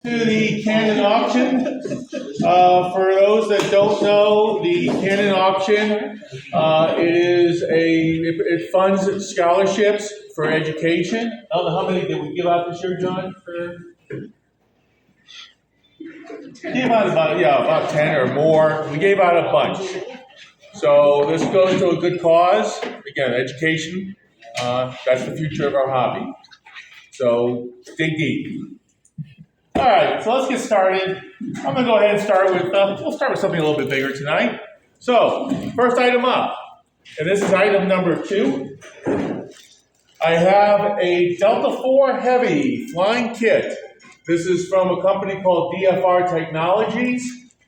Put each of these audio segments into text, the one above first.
To the Canon auction. For those that don't know, the Canon auction it funds scholarships for education. I don't know how many did we give out this year, John? Gave out about 10 or more. We gave out a bunch. So this goes to a good cause. Again, education. That's the future of our hobby. So dig deep. All right, so let's get started. I'm going to go ahead and start with, we'll start with something a little bit bigger tonight. So, first item up, and this is item number 2. I have a Delta IV Heavy flying kit. This is from a company called DFR Technologies.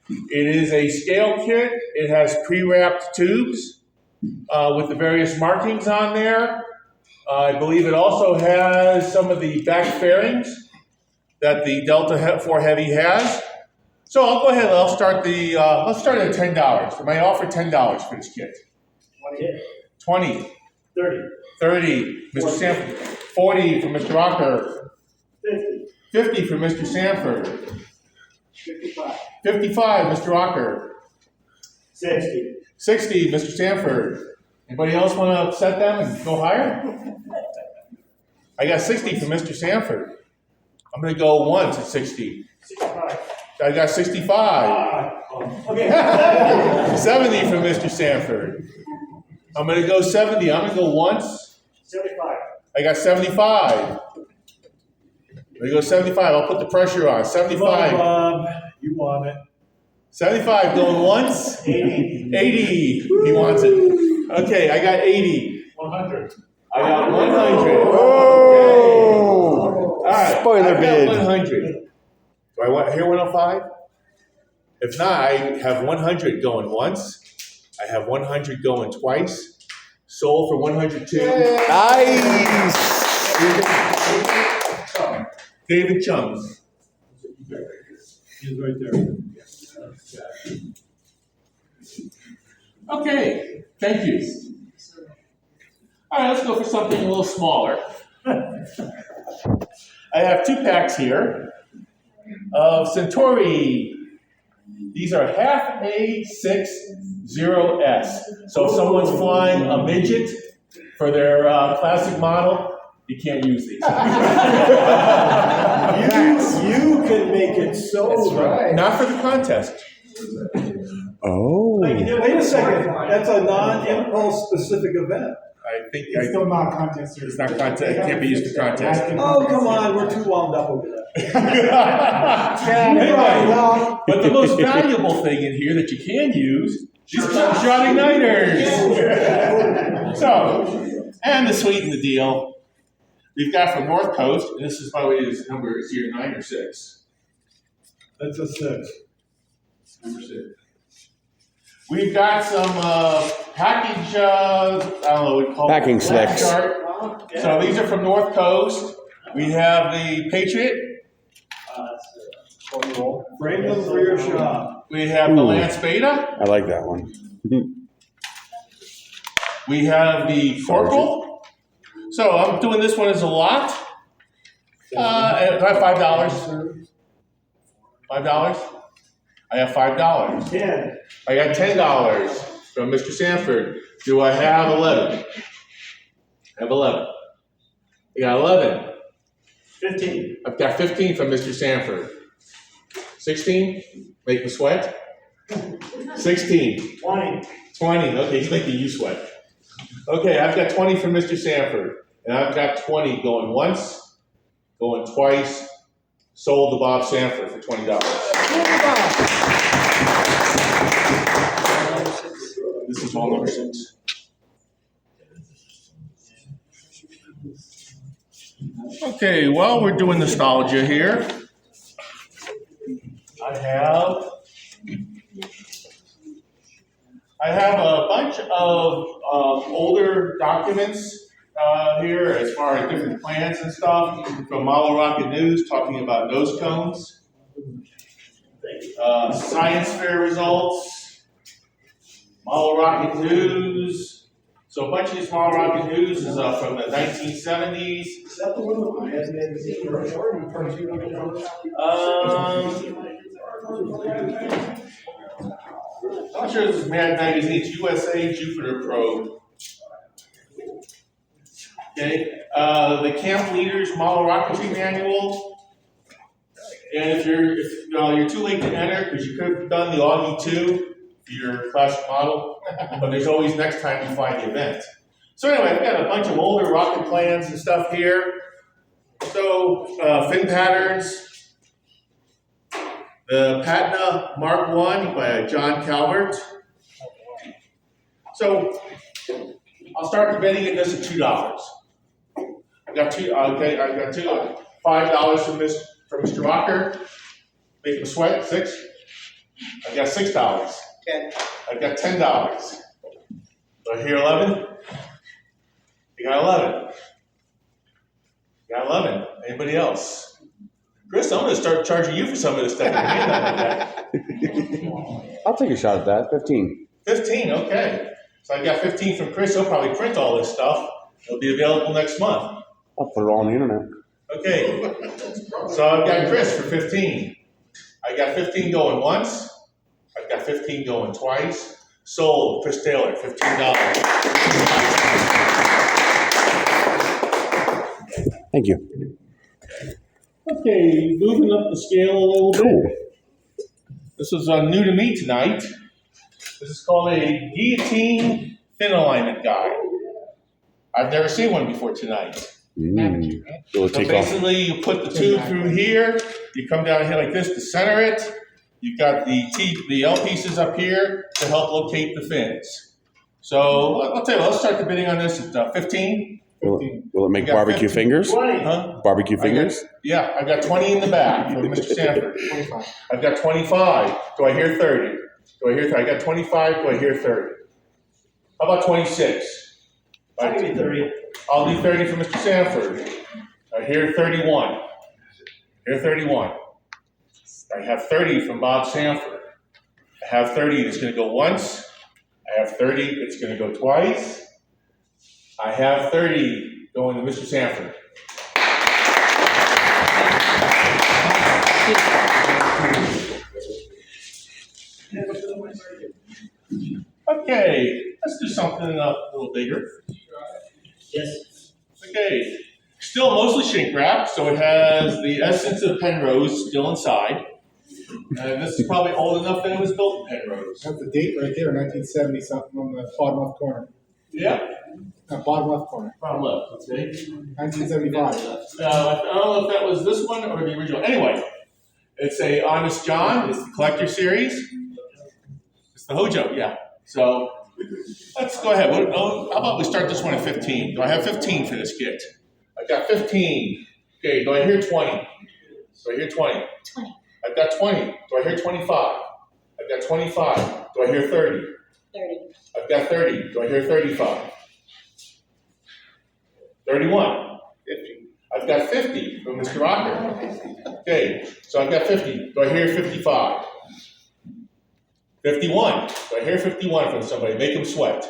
It is a scale kit. It has pre-wrapped tubes with the various markings on there. I believe it also has some of the back fairings that the Delta IV Heavy has. So I'll go ahead and I'll start let's start at $10. I might offer $10 for this kit. 20. 30. Mr. Sanford. 40 for Mr. Rocker. 50 for Mr. Sanford. 55, Mr. Rocker. 60, Mr. Sanford. Anybody else want to upset them and go higher? I got 60 for Mr. Sanford. I'm going to go once at 60. 65. I got 65. Okay. 70 for Mr. Sanford. I'm going to go 70. I'm going to go once. 75. I got 75. I'm going to go 75. I'll put the pressure on. 75. Come on, Bob. You want it. 75 going once. 80. 80. He wants it. Okay, I got 80. 100. I got 100. Oh! All right. Spoiler bid. 100. Do I want to hear 105? If not, I have 100 going once. I have 100 going twice. Sold for 102. Nice! David Chums. He's right there. Okay, thank you. All right, let's go for something a little smaller. I have 2 packs here of Centauri. These are half A60S. So if someone's flying a midget for their classic model, you can't use these. You can make it so right. Not for the contest. Oh. Wait a second. That's a non-impulse specific event. I think It's still not contest. it's not contest. It can't be used for contest. Oh, come on. We're too wound up over that. Anyway, but the most valuable thing in here that you can use is Shot Igniters. So, and to sweeten the deal, we've got from North Coast, and this is, by the way, this number is here 9 or 6. That's a 6. Number 6. We've got some package, I don't know what we call Packing it. slicks. So these are from North Coast. We have the Patriot. Frame them for your shop. We have the Lance Beta. I like that one. We have the Corporal. So I'm doing this one as a lot. I have $5. $5? I have $5. 10. I got $10 from Mr. Sanford. Do I have 11? I have 11. I got 11. 15. I've got 15 from Mr. Sanford. 16? Make me sweat? 16. 20. 20. Okay, he's making you sweat. Okay, I've got 20 from Mr. Sanford. And I've got 20 going once, going twice. Sold to Bob Sanford for $20. This is ball number 6. Okay, while we're doing nostalgia here, I have a bunch of older documents here as far as different plans and stuff from Model Rocket News talking about nose cones, science fair results, Model Rocket News, So a bunch of these small rocket news is from the 1970s. Is that the one that has the commercial? I'm sure this is Mad Magazine. It's USA Jupiter Probe. Okay, the Camp Leaders Model Rocketry Manual. And if you're too late to enter because you could have done the Augie 2 for your classic model, but there's always next time you find the event. So anyway, I've got a bunch of older rocket plans and stuff here. So fin patterns, the Patna Mark I by John Calvert. So I'll start the bidding at this at $2. I got two. Okay, I got $5 from Mr. Rocker. Make him sweat. 6. I got $6. 10. I got $10. Do I hear 11? You got 11. You got 11. Anybody else? Chris, I'm going to start charging you for some of this stuff. I'll take a shot at that. 15. 15. Okay. So I got 15 from Chris. He'll probably print all this stuff. It'll be available next month. I'll put it all on the internet. Okay, so I've got Chris for 15. I got 15 going once. I've got 15 going twice. Sold, Chris Taylor, $15. Thank you. Okay, moving up the scale a little bit. This was new to me tonight. This is called a guillotine fin alignment guide. I've never seen one before tonight. It'll So take off. basically, you put the tube through here, you come down here like this to center it. You've got the L pieces up here to help locate the fins. So I'll tell you, let's start the bidding on this at 15. Will it make I got barbecue 15. fingers? 20. Huh? Barbecue fingers? Yeah, I've got 20 in the back from Mr. Sanford. 25. I've got 25. Do I hear 30? Do I hear 30? I got 25. Do I hear 30? How about 26? I'll give you 30. I'll do 30 for Mr. Sanford. I hear 31. Hear 31. I have 30 from Bob Sanford. I have 30 that's going to go once. I have 30 that's going to go twice. I have 30 going to Mr. Sanford. Okay, let's do something a little bigger. Yes. Okay, still mostly shrink wrap, so it has the essence of Penrose still inside. And this is probably old enough that it was built in Penrose. That's the date right there, 1970 something on the bottom left corner. Yeah, Bottom left corner, bottom left, okay. 1975. I don't know if that was this one or the original. Anyway, it's a Honest John. It's the collector series. It's the Hojo, yeah. So let's go ahead. How about we start this one at 15? Do I have 15 for this kit? I've got 15. Okay, do I hear 20? Do I hear 20? 20. I've got 20. Do I hear 25? I've got 25. Do I hear 30? 30. I've got 30. Do I hear 35? 31. 50. I've got 50 from Mr. Rocker. Okay, so I've got 50. Do I hear 55? 51. Do I hear 51 from somebody? Make them sweat.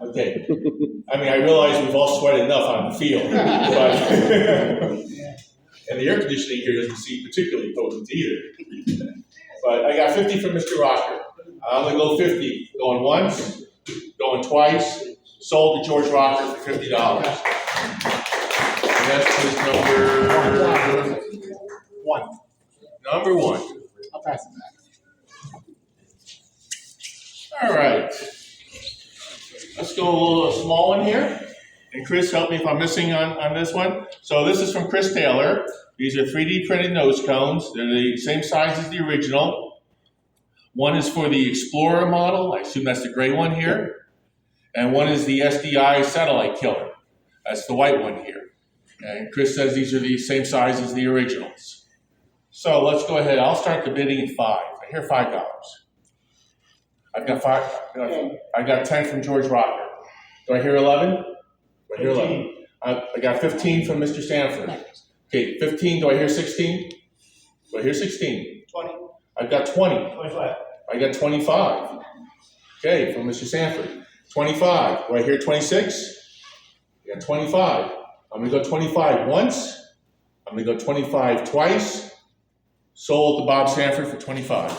Okay. I mean, I realize we've all sweated enough on the field, but and the air conditioning here doesn't seem particularly potent either. But I got 50 from Mr. Rocker. I'm gonna go 50. Going once, going twice. Sold to George Rocker for $50. And that's his number One. number one. I'll pass it back. All right. Let's go a little small one here. And Chris, help me if I'm missing on this one. So this is from Chris Taylor. These are 3D printed nose cones. They're the same size as the original. One is for the Explorer model. I assume that's the gray one here. And one is the SDI satellite killer. That's the white one here. And Chris says these are the same size as the originals. So let's go ahead. I'll start the bidding at $5. I hear $5. I've got 5. I got 10 from George Rocker. Do I hear 11? Do I hear 11? I got 15 from Mr. Sanford. Okay, 15. Do I hear 16? Do I hear 16? 20. I've got 20. 25. I got 25. Okay, from Mr. Sanford. 25. Do I hear 26? I got 25. I'm gonna go 25 once. I'm gonna go 25 twice. Sold to Bob Sanford for 25.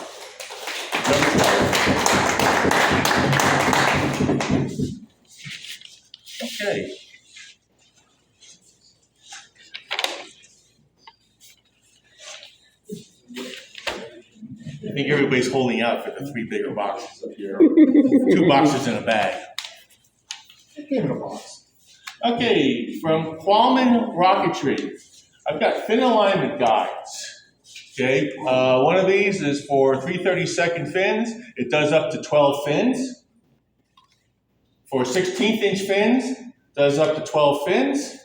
Okay. I think everybody's holding out for the 3 bigger boxes up here. 2 boxes in a bag. Give it a box. Okay, from Qualman Rocketry, I've got fin alignment guides. Okay, one of these is for 3/32 fins. It does up to 12 fins. For 16th inch fins, does up to 12 fins.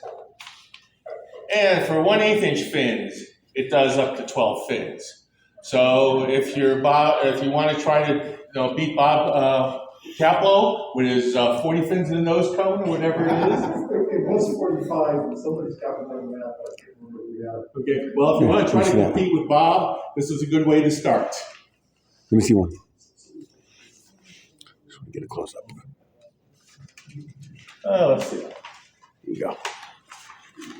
And for 1/8 inch fins, it does up to 12 fins. So if you want to try to beat Bob Caplow with his 40 fins in the nose cone or whatever it is. It was 45, and somebody's got it on that, but I can't remember who we have. Okay, well, if you want to try to compete with Bob, this is a good way to start. Let me see one. Just want to get a close up. Let's see. Here you go.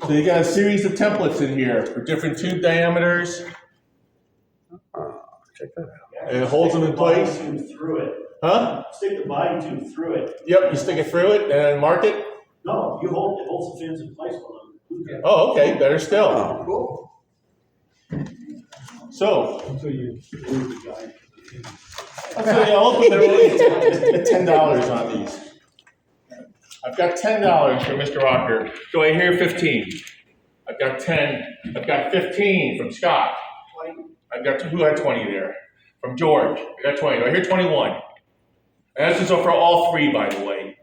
So you got a series of templates in here for different tube diameters. Check that out. And it holds them in place. Stick the body tube through it. Huh? Stick the body tube through it. Yep, you stick it through it and mark it. No, it holds the fins in place while I'm. Oh, okay, better still. Oh, Cool. So, Until you move the guy. I'll open the really $10 on these. I've got $10 from Mr. Rocker. Do I hear 15? I've got 10. I've got 15 from Scott. I've got, who had 20 there? From George. I got 20. Do I hear 21? And this is for all 3, by the way.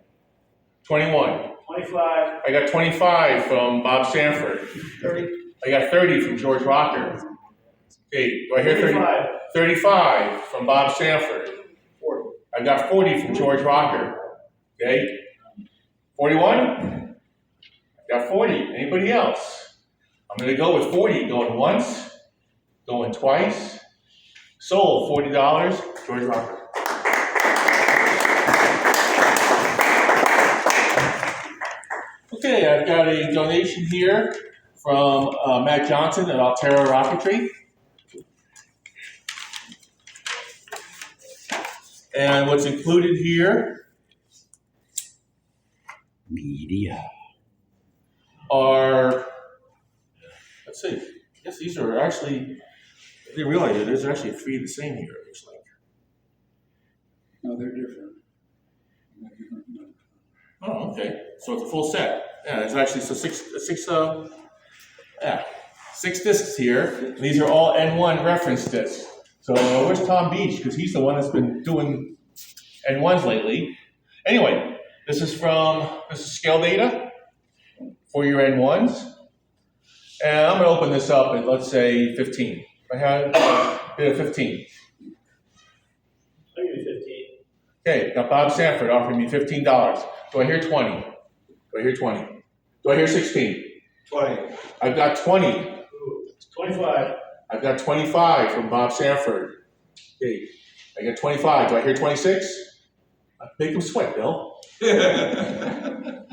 21. 25. I got 25 from Bob Sanford. 30. I got 30 from George Rocker. Okay, do I hear 30? 35. 35 from Bob Sanford. 40. I got 40 from George Rocker. Okay, 41? I got 40. Anybody else? I'm going to go with 40. Going once, going twice. Sold, $40, George Rocker. Okay, I've got a donation here from Matt Johnson at Altera Rocketry. And what's included here media. are, let's see, I guess these are actually, I didn't realize that there's actually 3 of the same here, it looks like. No, they're different. Oh, okay, so it's a full set. Yeah, it's actually, so 6 discs here. And these are all N1 reference discs. So where's Tom Beach? Because he's the one that's been doing N1s lately. Anyway, this is scale data for your N1s. And I'm gonna open this up at, let's say, 15. I have 15. I'll give you 15. Okay, got Bob Sanford offering me $15. Do I hear 20? Do I hear 20? Do I hear 16? 20. I've got 20. Ooh, 25. I've got 25 from Bob Sanford. Okay, I got 25. Do I hear 26? Make him sweat, Bill. I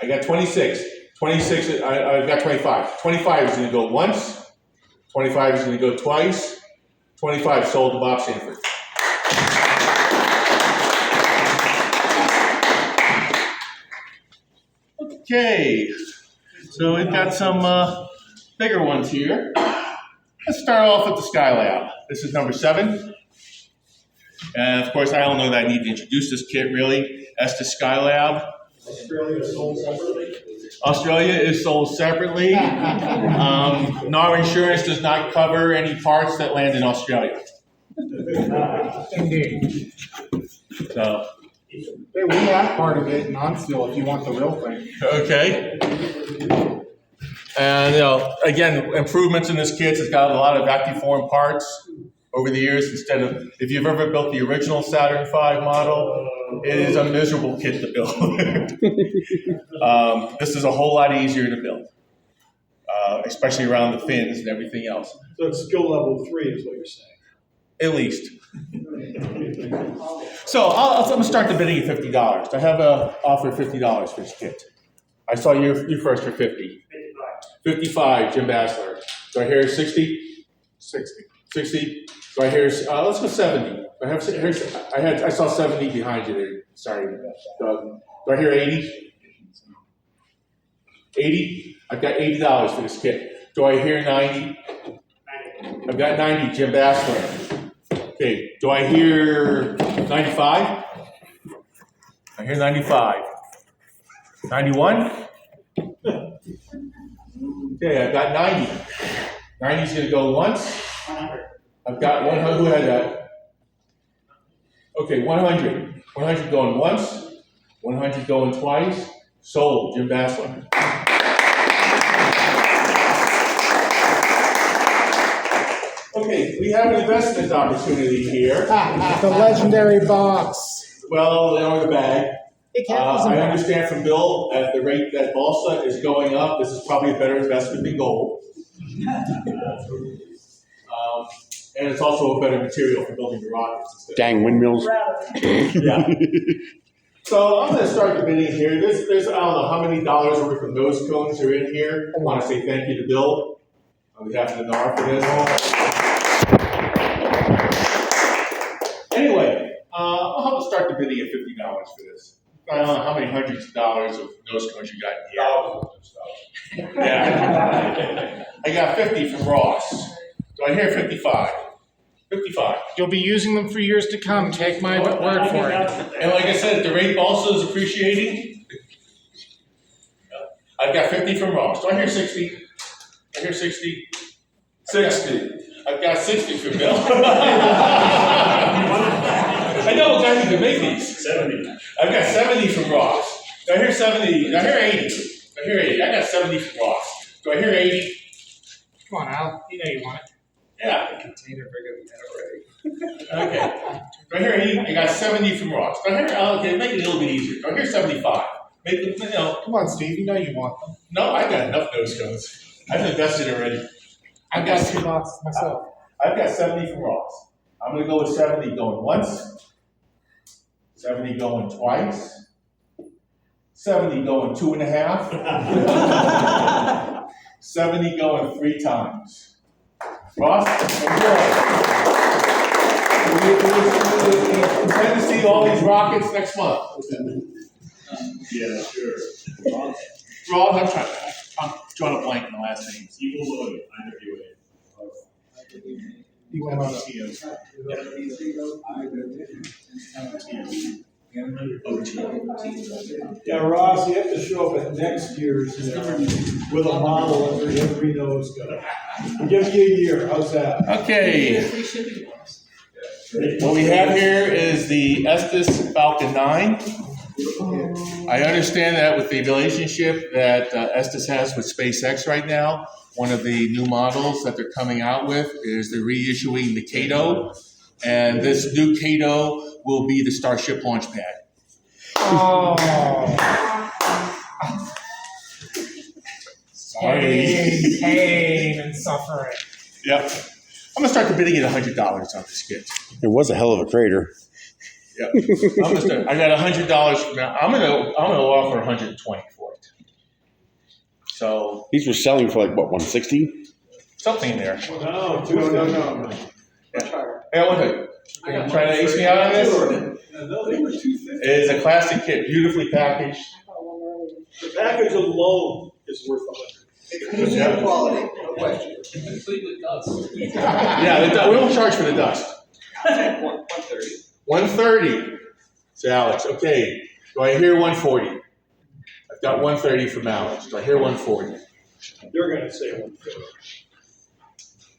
got 26. 26, I've got 25. 25 is going to go once. 25 is going to go twice. 25 sold to Bob Sanford. Okay, so we've got some bigger ones here. Let's start off with the Skylab. This is number 7. And of course, I don't know that I need to introduce this kit really. That's the Skylab. Australia sold separately. Australia is sold separately. Naram Insurance does not cover any parts that land in Australia. Indeed. So, Hey, we have part of it in non-steel if you want the real thing. okay. And again, improvements in this kit. It's got a lot of Actiform parts over the years. Instead of, if you've ever built the original Saturn V model, it is a miserable kit to build. This is a whole lot easier to build, especially around the fins and everything else. So it's skill level 3 is what you're saying. At least. So I'm gonna start the bidding at $50. I have a offer of $50 for this kit. I saw you first for 50. 55, Jim Bassler. Do I hear 60? 60. 60. Do I hear, let's go 70. I saw 70 behind you there. Sorry, Doug. Do I hear 80? 80? I've got $80 for this kit. Do I hear 90? I've got 90, Jim Bassler. Okay, do I hear 95? I hear 95. 91? Okay, I've got 90. 90's gonna go once. I've got 100, who had that? Okay, 100. 100 going once, 100 going twice. Sold, Jim Bassler. Okay, we have an investment opportunity here. The legendary box. Well, they are the bag. It counts. I understand from Bill at the rate that balsa is going up, this is probably a better investment than gold. And it's also a better material for building the rockets. Dang windmills. Yeah. So I'm going to start the bidding here. There's I don't know how many dollars worth of nose cones are in here. I want to say thank you to Bill on behalf of the NAR for this. Anyway, I'll help start the bidding at $50 for this. I don't know how many hundreds of dollars of nose cones you got in here. Thousands of stuff. Yeah. I got 50 from Ross. Do I hear 55? 55. You'll be using them for years to come. Take my word for it. And like I said, the rate also is appreciating. I've got 50 from Ross. Do I hear 60? I hear 60. 60. I've got 60 from Bill. I know a guy who can make these. 70. I've got 70 from Ross. Do I hear 70? I hear 80. I hear 80. I got 70 from Ross. Do I hear 80? Come on, Al. You know you want it. Yeah. Container bigger than that already. Okay. Do I hear 80? I got 70 from Ross. Do I hear, okay, make it a little bit easier. Do I hear 75? Make it, you know. Come on, Steve. You know you want them. No, I got enough nose cones. I've invested already. I've got 2 boxes myself. I've got 70 from Ross. I'm going to go with 70 going once, 70 going twice, 70 going 2.5, 70 going 3 times. Ross, enjoy. We intend to see all these rockets next month. Yeah, sure. Ross, I'm drawing a blank on the last names. You will load it, I know you will. You went on to Yeah, Ross, you have to show up at next year's with a model under every nose cone. We'll give you a year, how's that? Okay. What we have here is the Estes Falcon 9. I understand that with the relationship that Estes has with SpaceX right now, one of the new models that they're coming out with is they're reissuing the Cato, and this new Cato will be the Starship launch pad. Oh. Pain and suffering. Yep. I'm gonna start the bidding at $100 on this kit. It was a hell of a crater. Yep. I got $100 from now. I'm gonna offer 120 for it. So These were selling for like what, 160? something in there. No. Hey, one thing. You're trying to ace me out on this? No, they were 250. It is a classic kit, beautifully packaged. The package alone is worth 100. Yeah. Quality, no question. Yeah, we don't charge for the dust. 130. 130. So Alex, okay. Do I hear 140? I've got 130 from Alex. Do I hear 140? They're gonna say 150.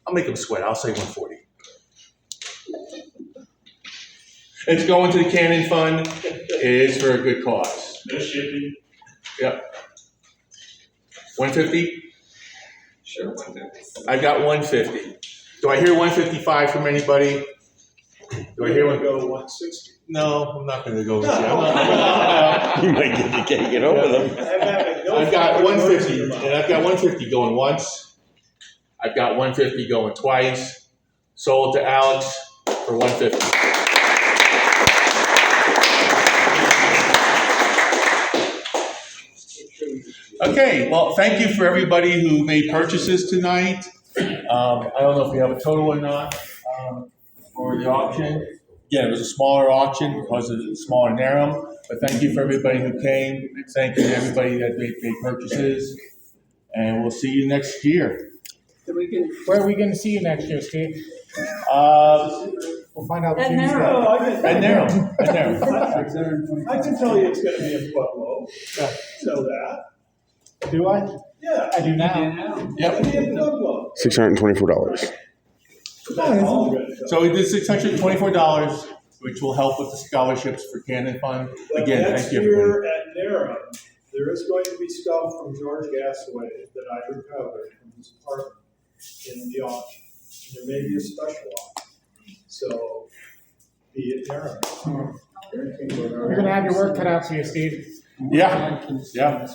I'll make them sweat. I'll say 140. It's going to the Canon fund. It is for a good cause. No shipping. Yep. 150? Sure, 150. I've got 150. Do I hear 155 from anybody? Do I hear one? Go 160. No, I'm not going to go with you. I'm You might can't get over them. I've got 150, and I've got 150 going once. I've got 150 going twice. Sold to Alex. for 150. Okay, well, thank you for everybody who made purchases tonight. I don't know if we have a total or not for the auction. Yeah, it was a smaller auction because of the smaller Naram, but thank you for everybody who came. Thank you to everybody that made purchases, and we'll see you next year. Where are we gonna see you next year, Steve? We'll find out At Tuesday. Naram. Oh, I can- At Naram. I can tell you it's gonna be in Pueblo. Know that. Do I? Yeah. I do now. Yep. It'll be in Pueblo. $624. That's all good. So we did $624, which will help with the scholarships for Canon Fund. But Again, next thank you, everybody. year at Naram, there is going to be stuff from George Gasaway that I recovered from his apartment in the auction. There may be a special auction. So be at Naram. You're gonna have your work cut out for you, Steve. Yeah, yeah.